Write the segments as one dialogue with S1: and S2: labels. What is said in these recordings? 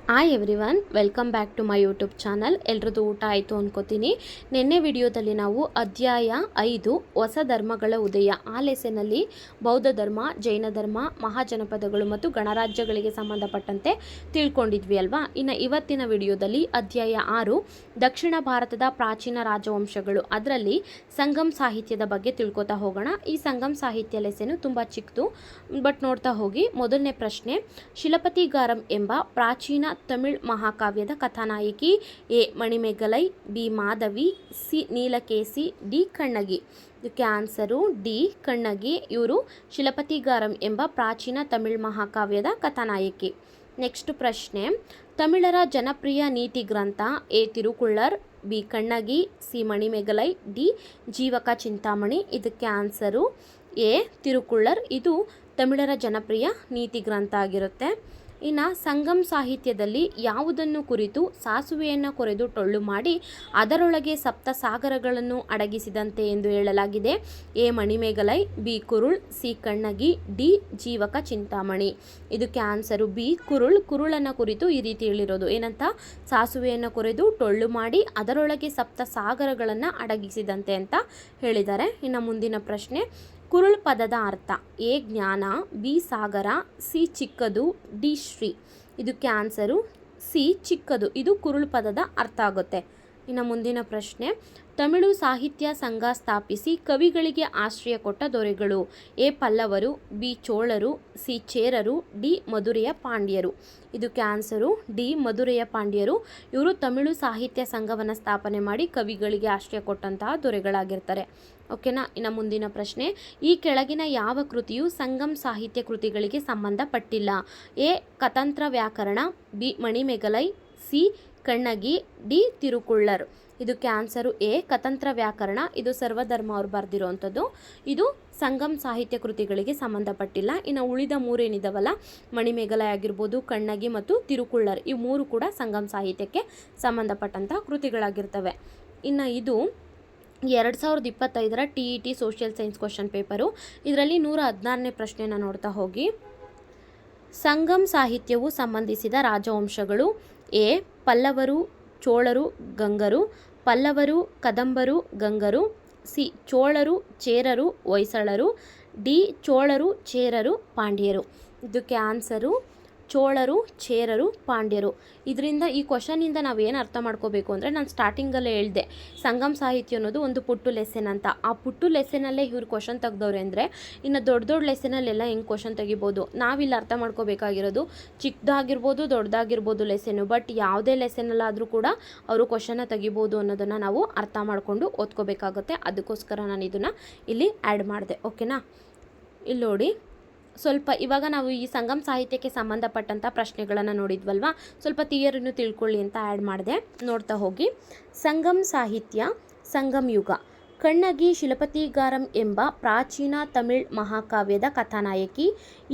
S1: Hi everyone, welcome back to my YouTube channel. ಎಲ್ರದ್ದು ಊಟ ಆಯಿತು ಅನ್ಕೋತೀನಿ. ನಿನ್ನೆ ವಿಡಿಯೋದಲ್ಲಿ ನಾವು ಅಧ್ಯಾಯ 5 ಹೊಸ ಧರ್ಮಗಳ ಉದಯ ಆ ಲೆಸನಲ್ಲಿ ಬೌದ್ಧ ಧರ್ಮ, ಜೈನ ಧರ್ಮ, ಮಹಾಜನಪದಗಳು ಮತ್ತು ಗಣರಾಜ್ಯಗಳಿಗೆ ಸಂಬಂಧಪಟ್ಟಂತೆ ತಿಳ್ಕೊಂಡಿದ್ವಿ ಅಲ್ವಾ. ಇನ್ನು ಇವತ್ತಿನ ವಿಡಿಯೋದಲ್ಲಿ ಅಧ್ಯಾಯ 6 ದಕ್ಷಿಣ ಭಾರತದ ಪ್ರಾಚೀನ ರಾಜವಂಶಗಳು, ಅದರಲ್ಲಿ ಸಂಗಮ್ ಸಾಹಿತ್ಯದ ಬಗ್ಗೆ ತಿಳ್ಕೊತಾ ಹೋಗೋಣ. ಈ ಸಂಗಮ್ ಸಾಹಿತ್ಯ ಲೆಸನು ತುಂಬ ಚಿಕ್ಕದು, ಬಟ್ ನೋಡ್ತಾ ಹೋಗಿ. ಮೊದಲನೇ ಪ್ರಶ್ನೆ, ಶಿಲಪತಿಗಾರಂ ಎಂಬ ಪ್ರಾಚೀನ ತಮಿಳ್ ಮಹಾಕಾವ್ಯದ ಕಥಾನಾಯಕಿ A Manimekalai, B Madhavi, C Nilakesi, D Kannagi. ಇದಕ್ಕೆ ಆನ್ಸರು ಡಿ ಕಣ್ಣಗಿ. ಇವರು ಶಿಲಪತಿಗಾರಂ ಎಂಬ ಪ್ರಾಚೀನ ತಮಿಳ್ ಮಹಾಕಾವ್ಯದ ಕಥಾನಾಯಕಿ. ನೆಕ್ಸ್ಟ್ ಪ್ರಶ್ನೆ, ತಮಿಳರ ಜನಪ್ರಿಯ ನೀತಿ ಗ್ರಂಥ A Thirukkural, B Kannagi, C Manimekalai, D Jivaka Chintamani. ಇದಕ್ಕೆ ಆನ್ಸರು ಎ ತಿರುಕುಳ್ಳರ್. ಇದು ತಮಿಳರ ಜನಪ್ರಿಯ ನೀತಿ ಗ್ರಂಥ ಆಗಿರುತ್ತೆ. ಇನ್ನು ಸಂಗಮ್ ಸಾಹಿತ್ಯದಲ್ಲಿ ಯಾವುದನ್ನು ಕುರಿತು ಸಾಸುವೆಯನ್ನು ಕೊರೆದು ಟೊಳ್ಳು ಮಾಡಿ ಅದರೊಳಗೆ ಸಪ್ತ ಸಾಗರಗಳನ್ನು ಅಡಗಿಸಿದಂತೆ ಎಂದು ಹೇಳಲಾಗಿದೆ? A Manimekalai, B Kural, C Kannagi, D Jivaka Chintamani. ಇದಕ್ಕೆ ಆನ್ಸರು ಬಿ ಕುರುಳ್. ಕುರುಳನ್ನು ಕುರಿತು ಈ ರೀತಿ ಹೇಳಿರೋದು ಏನಂತ, ಸಾಸುವೆಯನ್ನು ಕೊರೆದು ಟೊಳ್ಳು ಮಾಡಿ ಅದರೊಳಗೆ ಸಪ್ತ ಸಾಗರಗಳನ್ನು ಅಡಗಿಸಿದಂತೆ ಅಂತ ಹೇಳಿದ್ದಾರೆ. ಇನ್ನು ಮುಂದಿನ ಪ್ರಶ್ನೆ, ಕುರುಳ್ ಪದದ ಅರ್ಥ ಎ ಜ್ಞಾನ, ಬಿ ಸಾಗರ, ಸಿ ಚಿಕ್ಕದು, ಡಿ ಶ್ರೀ. ಇದಕ್ಕೆ ಆನ್ಸರು ಸಿ ಚಿಕ್ಕದು. ಇದು ಕುರುಳ್ ಪದದ ಅರ್ಥ ಆಗುತ್ತೆ. ಇನ್ನು ಮುಂದಿನ ಪ್ರಶ್ನೆ, ತಮಿಳು ಸಾಹಿತ್ಯ ಸಂಘ ಸ್ಥಾಪಿಸಿ ಕವಿಗಳಿಗೆ ಆಶ್ರಯ ಕೊಟ್ಟ ದೊರೆಗಳು? ಎ ಪಲ್ಲವರು, ಬಿ ಚೋಳರು, ಸಿ ಚೇರರು, ಡಿ ಮಧುರೆಯ ಪಾಂಡ್ಯರು. ಇದಕ್ಕೆ ಆನ್ಸರು ಡಿ ಮಧುರೆಯ ಪಾಂಡ್ಯರು. ಇವರು ತಮಿಳು ಸಾಹಿತ್ಯ ಸಂಘವನ್ನು ಸ್ಥಾಪನೆ ಮಾಡಿ ಕವಿಗಳಿಗೆ ಆಶ್ರಯ ಕೊಟ್ಟಂತಹ ದೊರೆಗಳಾಗಿರ್ತಾರೆ. ಓಕೆನಾ. ಇನ್ನು ಮುಂದಿನ ಪ್ರಶ್ನೆ, ಈ ಕೆಳಗಿನ ಯಾವ ಕೃತಿಯು ಸಂಗಮ್ ಸಾಹಿತ್ಯ ಕೃತಿಗಳಿಗೆ ಸಂಬಂಧಪಟ್ಟಿಲ್ಲ? ಎ ಕತಂತ್ರ ವ್ಯಾಕರಣ, ಬಿ ಮಣಿಮೆಗಲೈ, ಸಿ ಕಣ್ಣಗಿ, ಡಿ ತಿರುಕುಳ್ಳರ್. ಇದಕ್ಕೆ ಆನ್ಸರು ಎ ಕತಂತ್ರ ವ್ಯಾಕರಣ. ಇದು ಸರ್ವಧರ್ಮ ಅವರು ಬರೆದಿರುವಂಥದ್ದು. ಇದು ಸಂಗಮ್ ಸಾಹಿತ್ಯ ಕೃತಿಗಳಿಗೆ ಸಂಬಂಧಪಟ್ಟಿಲ್ಲ. ಇನ್ನು ಉಳಿದ ಮೂರೇನಿದಾವಲ್ಲ, ಮಣಿಮೇಗಲೈ ಆಗಿರ್ಬೋದು, ಕಣ್ಣಗಿ ಮತ್ತು ತಿರುಕುಳ್ಳರ್, ಈ ಮೂರು ಕೂಡ ಸಂಗಮ್ ಸಾಹಿತ್ಯಕ್ಕೆ ಸಂಬಂಧಪಟ್ಟಂಥ ಕೃತಿಗಳಾಗಿರ್ತವೆ. ಇನ್ನು ಇದು 2025 TET social science question paper. ಇದರಲ್ಲಿ 116ನೇ ಪ್ರಶ್ನೆಯನ್ನು ನೋಡ್ತಾ ಹೋಗಿ. ಸಂಗಮ್ ಸಾಹಿತ್ಯವು ಸಂಬಂಧಿಸಿದ ರಾಜವಂಶಗಳು? ಎ ಪಲ್ಲವರು, ಚೋಳರು, ಗಂಗರು, ಪಲ್ಲವರು, ಕದಂಬರು, ಗಂಗರು, ಸಿ ಚೋಳರು, ಚೇರರು, ಹೊಯ್ಸಳರು, ಡಿ ಚೋಳರು, ಚೇರರು, ಪಾಂಡ್ಯರು. ಇದಕ್ಕೆ ಆನ್ಸರು ಚೋಳರು, ಚೇರರು, ಪಾಂಡ್ಯರು. ಇದರಿಂದ ಈ ಕ್ವಶನಿಂದ ನಾವೇನು ಅರ್ಥ ಮಾಡ್ಕೋಬೇಕು ಅಂದರೆ, ನಾನು ಸ್ಟಾರ್ಟಿಂಗಲ್ಲೇ ಹೇಳಿದೆ ಸಂಗಮ್ ಸಾಹಿತ್ಯ ಅನ್ನೋದು ಒಂದು ಪುಟ್ಟು ಲೆಸನ್ ಅಂತ. ಆ ಪುಟ್ಟು ಲೆಸನಲ್ಲೇ ಇವ್ರು ಕ್ವಶನ್ ತೆಗ್ದವ್ರೆ ಅಂದರೆ ಇನ್ನು ದೊಡ್ಡ ದೊಡ್ಡ ಲೆಸನಲ್ಲೆಲ್ಲ ಹೆಂಗೆ ಕ್ವಶನ್ ತೆಗಿಬೋದು? ನಾವಿಲ್ಲಿ ಅರ್ಥ ಮಾಡ್ಕೋಬೇಕಾಗಿರೋದು ಚಿಕ್ಕದಾಗಿರ್ಬೋದು, ದೊಡ್ಡದಾಗಿರ್ಬೋದು ಲೆಸನ್ನು, ಬಟ್ ಯಾವುದೇ ಲೆಸನಲ್ಲಾದರೂ ಕೂಡ ಅವರು ಕ್ವಶನ್ನ ತೆಗಿಬೋದು ಅನ್ನೋದನ್ನು ನಾವು ಅರ್ಥ ಮಾಡಿಕೊಂಡು ಓದ್ಕೋಬೇಕಾಗುತ್ತೆ. ಅದಕ್ಕೋಸ್ಕರ ನಾನು ಇದನ್ನು ಇಲ್ಲಿ ಆ್ಯಡ್ ಮಾಡಿದೆ. ಓಕೆನಾ. ಇಲ್ಲಿ ನೋಡಿ, ಸ್ವಲ್ಪ ಇವಾಗ ನಾವು ಈ ಸಂಗಮ್ ಸಾಹಿತ್ಯಕ್ಕೆ ಸಂಬಂಧಪಟ್ಟಂಥ ಪ್ರಶ್ನೆಗಳನ್ನು ನೋಡಿದ್ವಲ್ವಾ, ಸ್ವಲ್ಪ ಥಿಯರಿನೂ ತಿಳ್ಕೊಳ್ಳಿ ಅಂತ ಆ್ಯಡ್ ಮಾಡಿದೆ. ನೋಡ್ತಾ ಹೋಗಿ. ಸಂಗಮ್ ಸಾಹಿತ್ಯ, ಸಂಗಮ್ ಯುಗ. ಕಣ್ಣಗಿ ಶಿಲಪತಿಗಾರಂ ಎಂಬ ಪ್ರಾಚೀನ ತಮಿಳ್ ಮಹಾಕಾವ್ಯದ ಕಥಾನಾಯಕಿ.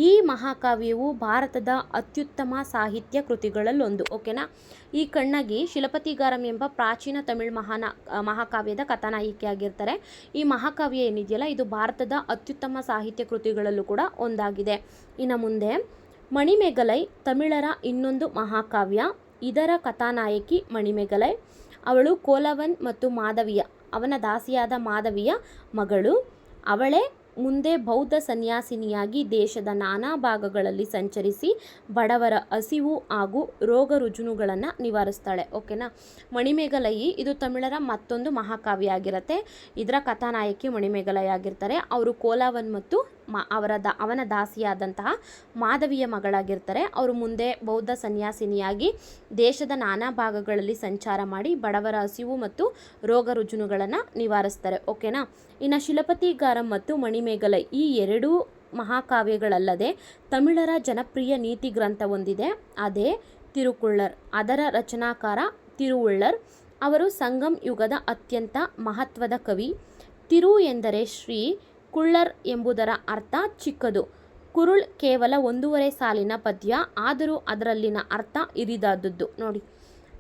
S1: ಈ ಮಹಾಕಾವ್ಯವು ಭಾರತದ ಅತ್ಯುತ್ತಮ ಸಾಹಿತ್ಯ ಕೃತಿಗಳಲ್ಲೊಂದು. ಓಕೆನಾ. ಈ ಕಣ್ಣಗಿ ಶಿಲಪತಿಗಾರಂ ಎಂಬ ಪ್ರಾಚೀನ ತಮಿಳ್ ಮಹಾಕಾವ್ಯದ ಕಥಾನಾಯಕಿ ಆಗಿರ್ತಾರೆ. ಈ ಮಹಾಕಾವ್ಯ ಏನಿದೆಯಲ್ಲ, ಇದು ಭಾರತದ ಅತ್ಯುತ್ತಮ ಸಾಹಿತ್ಯ ಕೃತಿಗಳಲ್ಲೂ ಕೂಡ ಒಂದಾಗಿದೆ. ಇನ್ನು ಮುಂದೆ, ಮಣಿಮೆಗಲೈ ತಮಿಳರ ಇನ್ನೊಂದು ಮಹಾಕಾವ್ಯ. ಇದರ ಕಥಾನಾಯಕಿ ಮಣಿಮೆಗಲೈ. ಅವಳು ಕೋಲವನ್ ಮತ್ತು ಮಾಧವಿಯ, ಅವನ ದಾಸಿಯಾದ ಮಾಧವಿಯ ಮಗಳು. ಅವಳೇ ಮುಂದೆ ಬೌದ್ಧ ಸನ್ಯಾಸಿನಿಯಾಗಿ ದೇಶದ ನಾನಾ ಭಾಗಗಳಲ್ಲಿ ಸಂಚರಿಸಿ ಬಡವರ ಹಸಿವು ಹಾಗೂ ರೋಗ ರುಜುನುಗಳನ್ನು ನಿವಾರಿಸ್ತಾಳೆ. ಓಕೆನಾ. ಮಣಿಮೇಗಲೈ ಇದು ತಮಿಳರ ಮತ್ತೊಂದು ಮಹಾಕಾವ್ಯ ಆಗಿರುತ್ತೆ. ಇದರ ಕಥಾನಾಯಕಿ ಮಣಿಮೇಗಲೈ ಆಗಿರ್ತಾರೆ. ಅವರು ಕೋಲಾವನ್ ಮತ್ತು ಅವನ ದಾಸಿಯಾದಂತಹ ಮಾಧವಿಯ ಮಗಳಾಗಿರ್ತಾರೆ. ಅವರು ಮುಂದೆ ಬೌದ್ಧ ಸನ್ಯಾಸಿನಿಯಾಗಿ ದೇಶದ ನಾನಾ ಭಾಗಗಳಲ್ಲಿ ಸಂಚಾರ ಮಾಡಿ ಬಡವರ ಹಸಿವು ಮತ್ತು ರೋಗ ರುಜುನುಗಳನ್ನು ನಿವಾರಿಸ್ತಾರೆ. ಓಕೆನಾ. ಇನ್ನು ಶಿಲಪತಿಗಾರಂ ಮತ್ತು ಮಣಿಮೇಗಲೈ ಈ ಎರಡೂ ಮಹಾಕಾವ್ಯಗಳಲ್ಲದೆ ತಮಿಳರ ಜನಪ್ರಿಯ ನೀತಿ ಗ್ರಂಥ ಹೊಂದಿದೆ, ಅದೇ ತಿರುಕುಳ್ಳರ್. ಅದರ ರಚನಾಕಾರ ತಿರುವುಳ್ಳರ್. ಅವರು ಸಂಗಮ್ ಯುಗದ ಅತ್ಯಂತ ಮಹತ್ವದ ಕವಿ. ತಿರು ಎಂದರೆ ಶ್ರೀ, ಕುಳ್ಳರ್ ಎಂಬುದರ ಅರ್ಥ ಚಿಕ್ಕದು. ಕುರುಳ್ ಕೇವಲ 1.5 ಸಾಲಿನ ಪದ್ಯ, ಆದರೂ ಅದರಲ್ಲಿನ ಅರ್ಥ ಇರಿದಾದದ್ದು. ನೋಡಿ,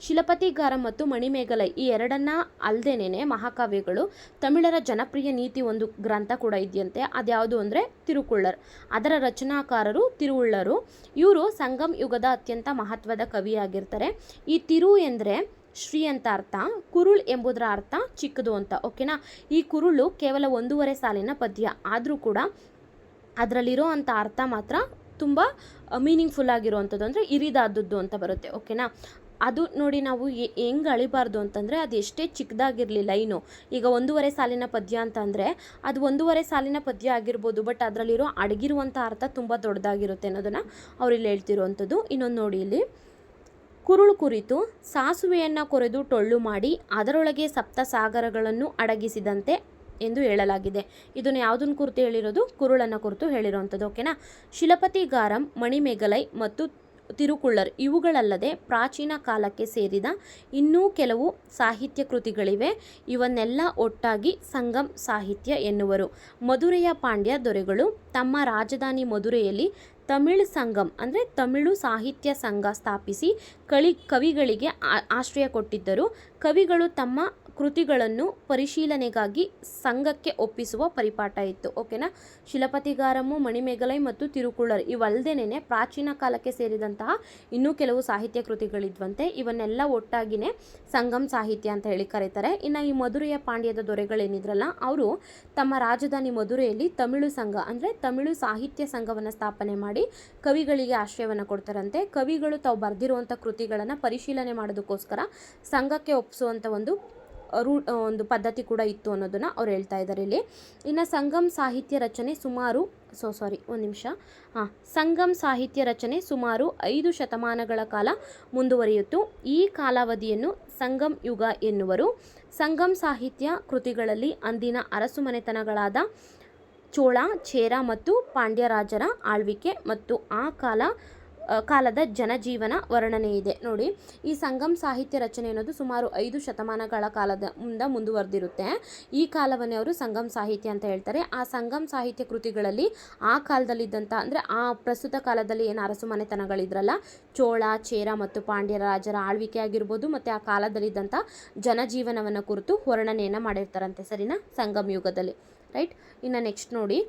S1: ಶಿಲಪತಿಗಾರ ಮತ್ತು ಮಣಿಮೇಗಲೈ ಈ ಎರಡನ್ನ ಅಲ್ಲದೇನೆ ಮಹಾಕಾವ್ಯಗಳು ತಮಿಳರ ಜನಪ್ರಿಯ ನೀತಿ ಒಂದು ಗ್ರಂಥ ಕೂಡ ಇದೆಯಂತೆ. ಅದ್ಯಾವುದು ಅಂದರೆ ತಿರುಕುಳ್ಳರ್. ಅದರ ರಚನಾಕಾರರು ತಿರುವುಳ್ಳರು. ಇವರು ಸಂಗಮ್ ಯುಗದ ಅತ್ಯಂತ ಮಹತ್ವದ ಕವಿಯಾಗಿರ್ತಾರೆ. ಈ ತಿರು ಎಂದರೆ ಶ್ರೀ ಅಂತ ಅರ್ಥ, ಕುರುಳ್ ಎಂಬುದರ ಅರ್ಥ ಚಿಕ್ಕದು ಅಂತ. ಓಕೆನಾ. ಈ ಕುರುಳು ಕೇವಲ 1.5 ಸಾಲಿನ ಪದ್ಯ ಆದರೂ ಕೂಡ ಅದರಲ್ಲಿರೋ ಅಂಥ ಅರ್ಥ ಮಾತ್ರ ತುಂಬ ಮೀನಿಂಗ್ಫುಲ್ ಆಗಿರುವಂಥದ್ದು, ಅಂದರೆ ಇರಿದಾದದ್ದು ಅಂತ ಬರುತ್ತೆ. ಓಕೆನಾ. ಅದು ನೋಡಿ ನಾವು ಹೆಂಗೆ ಅಳಿಬಾರ್ದು ಅಂತಂದರೆ ಅದು ಎಷ್ಟೇ ಚಿಕ್ಕದಾಗಿರಲಿ ಲೈನು, ಈಗ 1.5 ಸಾಲಿನ ಪದ್ಯ ಅಂತಂದರೆ ಅದು 1.5 ಸಾಲಿನ ಪದ್ಯ ಆಗಿರ್ಬೋದು, ಬಟ್ ಅದರಲ್ಲಿರೋ ಅಡಗಿರುವಂಥ ಅರ್ಥ ತುಂಬ ದೊಡ್ಡದಾಗಿರುತ್ತೆ ಅನ್ನೋದನ್ನು ಅವ್ರಿಲ್ಲಿ ಹೇಳ್ತಿರುವಂಥದ್ದು. ಇನ್ನೊಂದು ನೋಡಿ ಇಲ್ಲಿ, ಕುರುಳು ಕುರಿತು ಸಾಸುವೆಯನ್ನು ಕೊರೆದು ಟೊಳ್ಳು ಮಾಡಿ ಅದರೊಳಗೆ ಸಪ್ತ ಸಾಗರಗಳನ್ನು ಅಡಗಿಸಿದಂತೆ ಎಂದು ಹೇಳಲಾಗಿದೆ. ಇದನ್ನು ಯಾವುದನ್ನು ಕುರಿತು ಹೇಳಿರೋದು? ಕುರುಳನ್ನು ಕುರಿತು ಹೇಳಿರುವಂಥದ್ದು. ಓಕೆನಾ. ಶಿಲಪತಿಗಾರಂ, ಮಣಿಮೇಗಲೈ ಮತ್ತು ತಿರುಕುಳ್ಳರ್ ಇವುಗಳಲ್ಲದೆ ಪ್ರಾಚೀನ ಕಾಲಕ್ಕೆ ಸೇರಿದ ಇನ್ನೂ ಕೆಲವು ಸಾಹಿತ್ಯ ಕೃತಿಗಳಿವೆ. ಇವನ್ನೆಲ್ಲ ಒಟ್ಟಾಗಿ ಸಂಗಮ್ ಸಾಹಿತ್ಯ ಎನ್ನುವರು. ಮಧುರೆಯ ಪಾಂಡ್ಯ ದೊರೆಗಳು ತಮ್ಮ ರಾಜಧಾನಿ ಮಧುರೆಯಲ್ಲಿ ತಮಿಳ್ ಸಂಗಮ್ ಅಂದರೆ ತಮಿಳು ಸಾಹಿತ್ಯ ಸಂಘ ಸ್ಥಾಪಿಸಿ ಕವಿಗಳಿಗೆ ಆಶ್ರಯ ಕೊಟ್ಟಿದ್ದರು. ಕವಿಗಳು ತಮ್ಮ ಕೃತಿಗಳನ್ನು ಪರಿಶೀಲನೆಗಾಗಿ ಸಂಘಕ್ಕೆ ಒಪ್ಪಿಸುವ ಪರಿಪಾಠ ಇತ್ತು. ಓಕೆನಾ. ಶಿಲಪತಿಗಾರಮು, ಮಣಿಮೇಗಲೈ ಮತ್ತು ತಿರುಕುಳ್ಳರ್ ಇವಲ್ಲದೇನೆ ಪ್ರಾಚೀನ ಕಾಲಕ್ಕೆ ಸೇರಿದಂತಹ ಇನ್ನೂ ಕೆಲವು ಸಾಹಿತ್ಯ ಕೃತಿಗಳಿದ್ವಂತೆ. ಇವನ್ನೆಲ್ಲ ಒಟ್ಟಾಗಿನೇ ಸಂಗಮ್ ಸಾಹಿತ್ಯ ಅಂತ ಹೇಳಿ ಕರೀತಾರೆ. ಇನ್ನು ಈ ಮಧುರೆಯ ಪಾಂಡ್ಯದ ದೊರೆಗಳೇನಿದ್ರಲ್ಲ, ಅವರು ತಮ್ಮ ರಾಜಧಾನಿ ಮಧುರೆಯಲ್ಲಿ ತಮಿಳು ಸಂಘ ಅಂದರೆ ತಮಿಳು ಸಾಹಿತ್ಯ ಸಂಘವನ್ನು ಸ್ಥಾಪನೆ ಮಾಡಿ ಕವಿಗಳಿಗೆ ಆಶ್ರಯವನ್ನು ಕೊಡ್ತಾರಂತೆ. ಕವಿಗಳು ತಾವು ಬರೆದಿರುವಂಥ ಕೃತಿಗಳನ್ನು ಪರಿಶೀಲನೆ ಮಾಡೋದಕ್ಕೋಸ್ಕರ ಸಂಘಕ್ಕೆ ಒಪ್ಪಿಸುವಂಥ ಒಂದು ಪದ್ಧತಿ ಕೂಡ ಇತ್ತು ಅನ್ನೋದನ್ನು ಅವ್ರು ಹೇಳ್ತಾ ಇದ್ದಾರೆ ಇಲ್ಲಿ. ಇನ್ನು ಸಂಗಮ್ ಸಾಹಿತ್ಯ ರಚನೆ ಸುಮಾರು ಸಂಗಮ್ ಸಾಹಿತ್ಯ ರಚನೆ ಸುಮಾರು 5 ಶತಮಾನಗಳ ಕಾಲ ಮುಂದುವರಿಯಿತು. ಈ ಕಾಲಾವಧಿಯನ್ನು ಸಂಗಮ್ ಯುಗ ಎನ್ನುವರು. ಸಂಗಮ್ ಸಾಹಿತ್ಯ ಕೃತಿಗಳಲ್ಲಿ ಅಂದಿನ ಅರಸುಮನೆತನಗಳಾದ ಚೋಳ, ಚೇರ ಮತ್ತು ಪಾಂಡ್ಯರಾಜರ ಆಳ್ವಿಕೆ ಮತ್ತು ಆ ಕಾಲದ ಜನಜೀವನ ವರ್ಣನೆ ಇದೆ. ನೋಡಿ, ಈ ಸಂಗಮ್ ಸಾಹಿತ್ಯ ರಚನೆ ಅನ್ನೋದು ಸುಮಾರು 5 ಶತಮಾನಗಳ ಕಾಲದಿಂದ ಮುಂದುವರೆದಿರುತ್ತೆ. ಈ ಕಾಲವನ್ನೇ ಅವರು ಸಂಗಮ್ ಸಾಹಿತ್ಯ ಅಂತ ಹೇಳ್ತಾರೆ. ಆ ಸಂಗಮ್ ಸಾಹಿತ್ಯ ಕೃತಿಗಳಲ್ಲಿ ಆ ಕಾಲದಲ್ಲಿದ್ದಂಥ ಅಂದರೆ ಆ ಪ್ರಸ್ತುತ ಕಾಲದಲ್ಲಿ ಏನು ಅರಸು ಮನೆತನಗಳಿದ್ರಲ್ಲ, ಚೋಳ, ಚೇರ ಮತ್ತು ಪಾಂಡ್ಯ ರಾಜರ ಆಳ್ವಿಕೆ ಆಗಿರ್ಬೋದು, ಮತ್ತು ಆ ಕಾಲದಲ್ಲಿದ್ದಂಥ ಜನಜೀವನವನ್ನು ಕುರಿತು ವರ್ಣನೆಯನ್ನು ಮಾಡಿರ್ತಾರಂತೆ. ಸರಿನಾ, ಸಂಗಮ್ ಯುಗದಲ್ಲಿ. ರೈಟ್. ಇನ್ನು ನೆಕ್ಸ್ಟ್ ನೋಡಿ,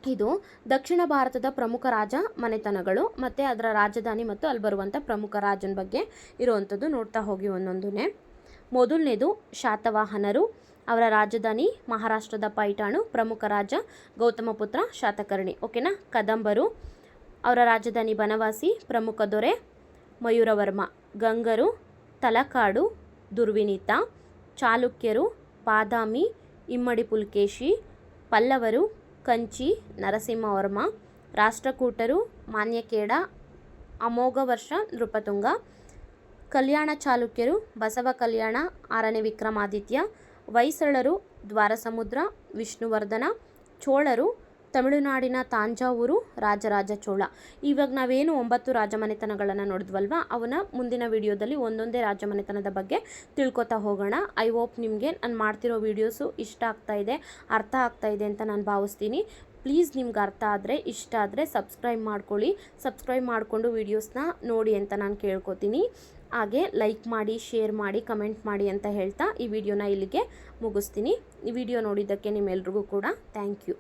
S1: ಇದು ದಕ್ಷಿಣ ಭಾರತದ ಪ್ರಮುಖ ರಾಜ ಮನೆತನಗಳು ಮತ್ತು ಅದರ ರಾಜಧಾನಿ ಮತ್ತು ಅಲ್ಲಿ ಬರುವಂಥ ಪ್ರಮುಖ ರಾಜನ ಬಗ್ಗೆ ಇರುವಂಥದ್ದು. ನೋಡ್ತಾ ಹೋಗಿ ಒಂದೊಂದೇ. ಮೊದಲನೇದು ಶಾತವಾಹನರು. ಅವರ ರಾಜಧಾನಿ ಮಹಾರಾಷ್ಟ್ರದ ಪೈಠಾಣು. ಪ್ರಮುಖ ರಾಜ ಗೌತಮಪುತ್ರ ಶಾತಕರ್ಣಿ. ಓಕೆನಾ. ಕದಂಬರು. ಅವರ ರಾಜಧಾನಿ ಬನವಾಸಿ. ಪ್ರಮುಖ ದೊರೆ ಮಯೂರವರ್ಮ. ಗಂಗರು, ತಲಕಾಡು, ದುರ್ವಿನೀತ. ಚಾಲುಕ್ಯರು, ಬಾದಾಮಿ, ಇಮ್ಮಡಿ ಪುಲ್ಕೇಶಿ. ಪಲ್ಲವರು, ಕಂಚಿ, ನರಸಿಂಹವರ್ಮ. ರಾಷ್ಟ್ರಕೂಟರು, ಮಾನ್ಯಕೇಡ, ಅಮೋಘವರ್ಷ, ನೃಪತುಂಗ. ಕಲ್ಯಾಣ ಚಾಲುಕ್ಯರು, ಬಸವ ಕಲ್ಯಾಣ, 6ನೇ ವಿಕ್ರಮಾದಿತ್ಯ. ಹೊಯ್ಸಳರು, ದ್ವಾರಸಮುದ್ರ, ವಿಷ್ಣುವರ್ಧನ. ಚೋಳರು, ತಮಿಳುನಾಡಿನ ತಾಂಜಾವೂರು, ರಾಜರಾಜ ಚೋಳ. ಇವಾಗ ನಾವೇನು 9 ರಾಜಮನೆತನಗಳನ್ನು ನೋಡಿದ್ವಲ್ವ, ಅವನ ಮುಂದಿನ ವಿಡಿಯೋದಲ್ಲಿ ಒಂದೊಂದೇ ರಾಜಮನೆತನದ ಬಗ್ಗೆ ತಿಳ್ಕೊತಾ ಹೋಗೋಣ. ಐ ಹೋಪ್ ನಿಮಗೆ ನಾನು ಮಾಡ್ತಿರೋ ವೀಡಿಯೋಸು ಇಷ್ಟ ಆಗ್ತಾಯಿದೆ, ಅರ್ಥ ಆಗ್ತಾಯಿದೆ ಅಂತ ನಾನು ಭಾವಿಸ್ತೀನಿ. ಪ್ಲೀಸ್ ನಿಮ್ಗೆ ಅರ್ಥ ಆದರೆ, ಇಷ್ಟ ಆದರೆ ಸಬ್ಸ್ಕ್ರೈಬ್ ಮಾಡ್ಕೊಳ್ಳಿ. ಸಬ್ಸ್ಕ್ರೈಬ್ ಮಾಡಿಕೊಂಡು ವೀಡಿಯೋಸ್ನ ನೋಡಿ ಅಂತ ನಾನು ಕೇಳ್ಕೊತೀನಿ. ಹಾಗೆ ಲೈಕ್ ಮಾಡಿ, ಶೇರ್ ಮಾಡಿ, ಕಮೆಂಟ್ ಮಾಡಿ ಅಂತ ಹೇಳ್ತಾ ಈ ವಿಡಿಯೋನ ಇಲ್ಲಿಗೆ ಮುಗಿಸ್ತೀನಿ. ಈ ವಿಡಿಯೋ ನೋಡಿದ್ದಕ್ಕೆ ನಿಮ್ಮೆಲ್ರಿಗೂ ಕೂಡ ಥ್ಯಾಂಕ್ ಯು.